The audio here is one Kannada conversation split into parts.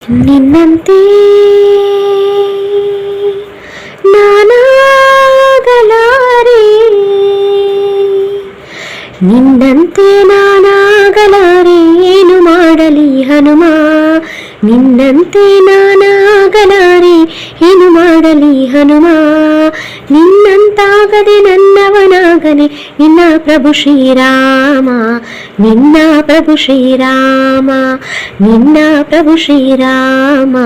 ನಿನ್ನಂತೆ ನಾನಾಗಲಾರೆ, ನಿನ್ನಂತೆ ನಾನಾಗಲಾರೆ, ಏನು ಮಾಡಲಿ ಹನುಮ, ನಿನ್ನಂತೆ ನಾನಾಗಲಾರೆ, ಏನು ಮಾಡಲಿ ಹನುಮ, ನಿನ್ನಂತಾಗದೆ ನನ್ನವನಾಗನೆ ನಿನ್ನ ಪ್ರಭು ಶ್ರೀರಾಮ, ನಿನ್ನ ಪ್ರಭು ಶ್ರೀರಾಮ, ನಿನ್ನ ಪ್ರಭು ಶ್ರೀರಾಮ,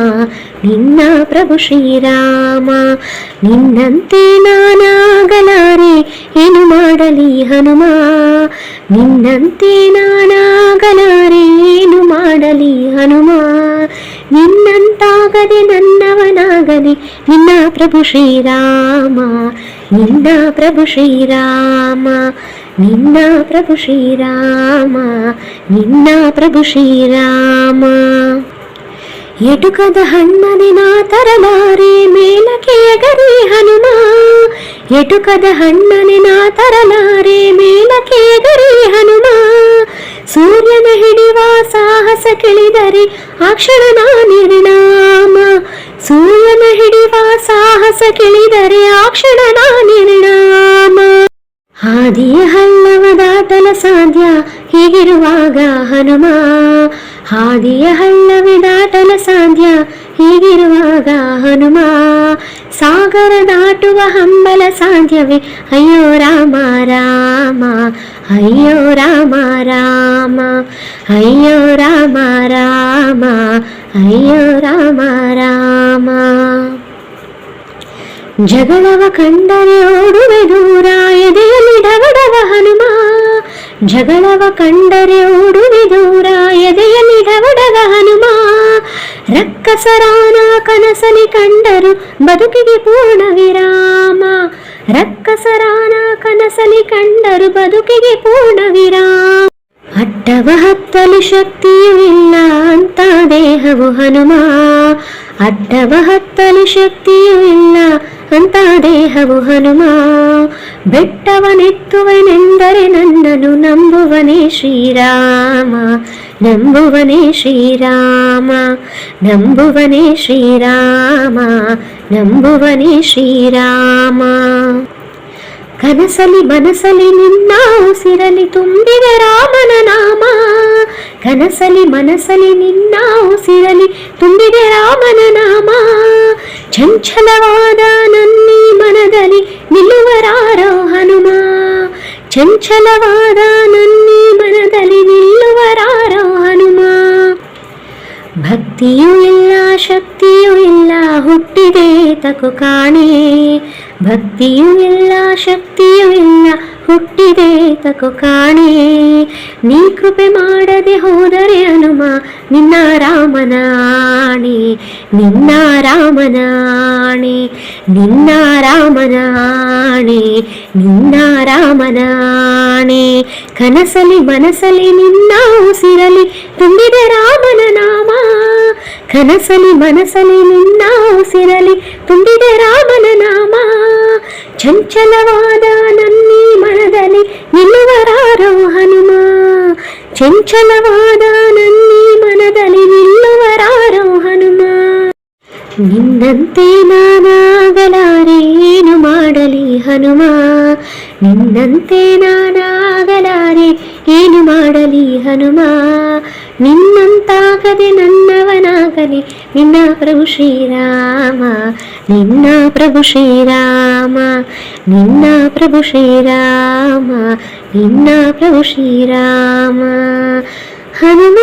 ನಿನ್ನ ಪ್ರಭು ಶ್ರೀರಾಮ, ನಿನ್ನಂತೆ ನಾನಾಗಲಾರೆ, ಏನು ಮಾಡಲಿ ಹನುಮ, ನಿನ್ನಂತೆ ನಾನಾಗಲಾರೆ, ಏನು ಮಾಡಲಿ ಹನುಮ, ನಿನ್ನಂತಾಗದೆ ನನ್ನವನಾಗನೆ ನಿನ್ನ ಪ್ರಭು ಶ್ರೀರಾಮ, ನಿನ್ನ ಪ್ರಭು ಶ್ರೀರಾಮ, ನಿನ್ನ ಪ್ರಭು ಶ್ರೀರಾಮ, ನಿನ್ನ ಪ್ರಭು ಶ್ರೀರಾಮ. ಎಟುಕದ ಹಣ್ಣನೆ ನಾ ತರಲಾರೆ, ಮೇಲಕ್ಕೆ ಎಗರಿ ಹನುಮ, ಎಟುಕದ ಹಣ್ಣನೆ ನಾ ತರಲಾರೆ, ಮೇಲಕ್ಕೆ ಎಗರಿ ಹನುಮ, ಸೂರ್ಯನ ಹಿಡಿವ ಸಾಹಸ ಕೆಳಿದರೆ ಆ ಕ್ಷಣ ನಾ ನಿರ್ಣಾಮ, ಸೂರ್ಯನ ಹಿಡಿವ ಸಾಹಸ ಕೆಳಿದರೆ ಆ ಕ್ಷಣ ನಾ ನಿರ್ಣಾಮ, ಹಾದಿಯ ಹಳ್ಳವ ದಾಟಲು ಸಾಧ್ಯ ಹೀಗಿರುವಾಗ ಹನುಮ, ಹಾದಿಯ ಹಳ್ಳವೇ ದಾಟಲು ಸಾಧ್ಯ ಹೀಗಿರುವಾಗ ಹನುಮ, ಸಾಗರ ದಾಟುವ ಹಂಬಲ ಸಾಧ್ಯವೇ, ಅಯ್ಯೋ ರಾಮ ರಾಮ, ಅಯ್ಯೋ ರಾಮ ರಾಮ, ಅಯ್ಯೋ ರಾಮ ರಾಮ, ಅಯ್ಯೋ ರಾಮ ರಾಮ. ಜಗಳವ ಕಂಡರೆ ಓಡುವೆ ದೂರ, ಎದೆಯಲ್ಲಿ ಢವಢವ ಹನುಮ, ಜಗಳವ ಕಂಡರೆ ಓಡುವೆ ದೂರ, ಎದೆಯಲ್ಲಿ ಢವಢವ ಹನುಮ, ರಕ್ಕಸರಾನ ಕನಸಲಿ ಕಂಡರು ಬದುಕಿಗೆ ಪೂರ್ಣ ವಿರಾಮ, ರಕ್ಕಸರಾನ ಕನಸಲಿ ಕಂಡರು ಬದುಕಿಗೆ ಪೂರ್ಣ ವಿರಾಮ, ಅಡ್ಡವ ಹತ್ತಲು ಶಕ್ತಿಯೂ ಇಲ್ಲ ಅಂತ ದೇಹವು ಹನುಮ, ಅಡ್ಡವ ಹತ್ತಲು ಶಕ್ತಿಯೂ ಇಲ್ಲ ಅಂತ ದೇಹವು ಹನುಮ, ಬೆಟ್ಟವನೆತ್ತುವನೆಂದರೆ ನನ್ನನು ನಂಬುವನೇ ಶ್ರೀರಾಮ, ನಂಬುವನೇ ಶ್ರೀರಾಮ, ನಂಬುವನೇ ಶ್ರೀರಾಮ, ನಂಬುವನೇ ಶ್ರೀರಾಮ. ಕನಸಲಿ ಮನಸಲಿ ನಿನ್ನ ಉಸಿರಲಿ ತುಂಬಿದೆ ರಾಮನ ನಾಮ, ಕನಸಲಿ ಮನಸಲಿ ನಿನ್ನ ಉಸಿರಲಿ ತುಂಬಿದೆ ರಾಮನ ನಾಮ, ಚಂಚಲವಾದ ನನ್ನೀ ಮನದಲ್ಲಿ ನಿಲ್ಲುವರಾರೋ ಹನುಮ, ಚಂಚಲವಾದ ನನ್ನೀ ಮನದಲ್ಲಿ ನಿಲ್ಲುವರಾರೋ ಹನುಮ, ಭಕ್ತಿಯೂ ಇಲ್ಲ ಶಕ್ತಿಯೂ ಇಲ್ಲ ಹುಟ್ಟಿದೆ ತಕು ಕಾಣೆ, ಭಕ್ತಿಯೂ ಇಲ್ಲ ಶಕ್ತಿಯೂ ಇಲ್ಲ ಹುಟ್ಟಿದೆ ತಕು ಕಾಣೆ, ನೀ ಕೃಪೆ ಮಾಡದೆ ಹೋದರೆ ಹನುಮ ನಿನ್ನ ರಾಮನ ಆಣೆ, ನಿನ್ನ ರಾಮನ ಆಣೆ, ನಿನ್ನ ರಾಮನ ಆಣೆ, ನಿನ್ನ ರಾಮನ ಆಣೆ, ಕನಸಲಿ ಮನಸಲಿ ನಿನ್ನ ಉಸಿರಲಿ ತುಂಬಿದೆ ರಾಮನ ನಾಮ, ಕನಸಲಿ ಮನಸಲಿ ನಿನ್ನ ಉಸಿರಲಿ ತುಂಬಿದೆ ರಾಮನ ನಾಮ, ಚಂಚಲವಾದ ನನ್ನೀ ಮನದಲ್ಲಿ ನಿಲ್ಲುವರಾರೋ ಹನುಮ, ಚಂಚಲವಾದ ನನ್ನೀ ಮನದಲ್ಲಿ ನಿಲ್ಲುವರಾರೋ ಹನುಮ, ನಿನ್ನಂತೆ ನಾನಾಗಲಾರೆ, ಏನು ಮಾಡಲಿ ಹನುಮ, ನಿನ್ನಂತೆ ನಾನಾಗಲಾರೆ, ಏನು ಮಾಡಲಿ ಹನುಮ, ನಿನ್ನಂತಾಗದೆ ನನ್ನವನಾಗಲಿ ನಿನ್ನ ಪ್ರಭು ಶ್ರೀರಾಮ, ನಿನ್ನ ಪ್ರಭು ಶ್ರೀರಾಮ, ನಿನ್ನ ಪ್ರಭು ಶ್ರೀರಾಮ, ನಿನ್ನ ಪ್ರಭು ಶ್ರೀರಾಮ ಹನುಮ.